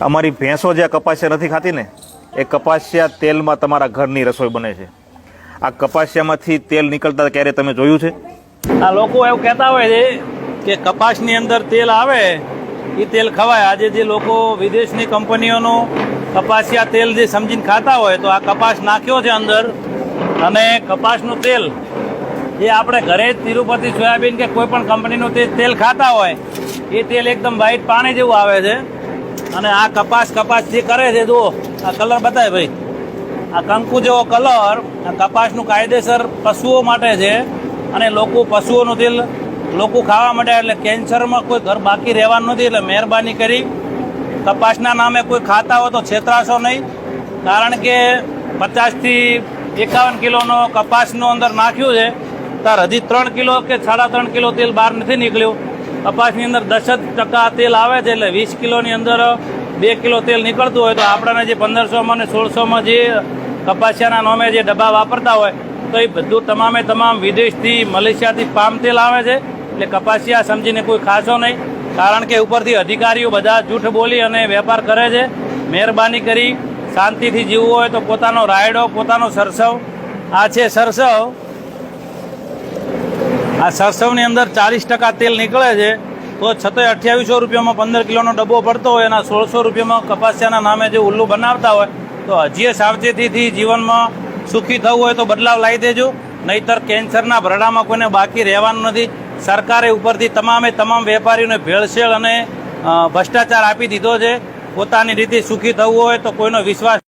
અમારી ભેંસો જે કપાસિયા નથી ખાતી ને, એ કપાસિયા તેલમાં તમારા ઘરની રસોઈ બને છે. આ કપાસિયામાંથી તેલ નીકળતા ક્યારે તમે જોયું છે? આ લોકો એવું કહેતા હોય છે કે કપાસની અંદર તેલ આવે એ તેલ ખવાય. આજે જે લોકો વિદેશની કંપનીઓનું કપાસિયા તેલ જે સમજીને ખાતા હોય, તો આ કપાસ નાખ્યો છે અંદર, અને કપાસનું તેલ જે આપણે ઘરે જ તિરુપતિ સોયાબીન કે કોઈ પણ કંપનીનું તેલ ખાતા હોય, એ તેલ એકદમ વ્હાઈટ પાણી જેવું આવે છે. અને આ કપાસ જે કરે છે, જુઓ આ કલર બતાવે ભાઈ, આ કંકુ જેવો કલર. આ કપાસનું કાયદેસર પશુઓ માટે છે, અને લોકો પશુઓનું તેલ લોકો ખાવા માટે, એટલે કેન્સરમાં કોઈ ઘર બાકી રહેવાનું નથી. એટલે મહેરબાની કરી કપાસના નામે કોઈ ખાતા હોય તો છેતરાશો નહીં, કારણ કે 50 થી 51 કિલોનો કપાસનો અંદર નાખ્યું છે, તાર હજી 3 કિલો કે 3.5 કિલો તેલ બહાર નથી નીકળ્યું. કપાસની અંદર 10% તેલ આવે છે, એટલે 20 કિલોની અંદર 2 કિલો તેલ નીકળતું હોય, તો આપણને જે 1500માં અને 1600માં જે કપાસિયાના નામે જે ડબ્બા વાપરતા હોય, તો એ બધું તમામ વિદેશથી, મલેશિયાથી પામ તેલ આવે છે. એટલે કપાસિયા સમજીને કોઈ ખાશો નહીં, કારણ કે ઉપરથી અધિકારીઓ બધા જૂઠ બોલી અને વેપાર કરે છે. મહેરબાની કરી શાંતિથી જીવવું હોય તો પોતાનો રાયડો, પોતાનો સરસવ. આ છે સરસવ. આ સરસવની અંદર 40% તેલ નીકળે છે, તો છતાંય 2800 રૂપિયામાં 15 કિલોનો ડબ્બો પડતો હોય, એના 1600 રૂપિયામાં કપાસિયાના નામે જે ઉલ્લુ બનાવતા હોય, તો હજી સાવચેતીથી જીવનમાં સુખી થવું હોય તો બદલાવ લાવી દેજો, નહીતર કેન્સરના ભરડામાં કોઈને બાકી રહેવાનું નથી. સરકારે ઉપરથી તમામ વેપારીઓને ભેળસેળ અને ભ્રષ્ટાચાર આપી દીધો છે. પોતાની રીતે સુખી થવું હોય તો કોઈનો વિશ્વાસ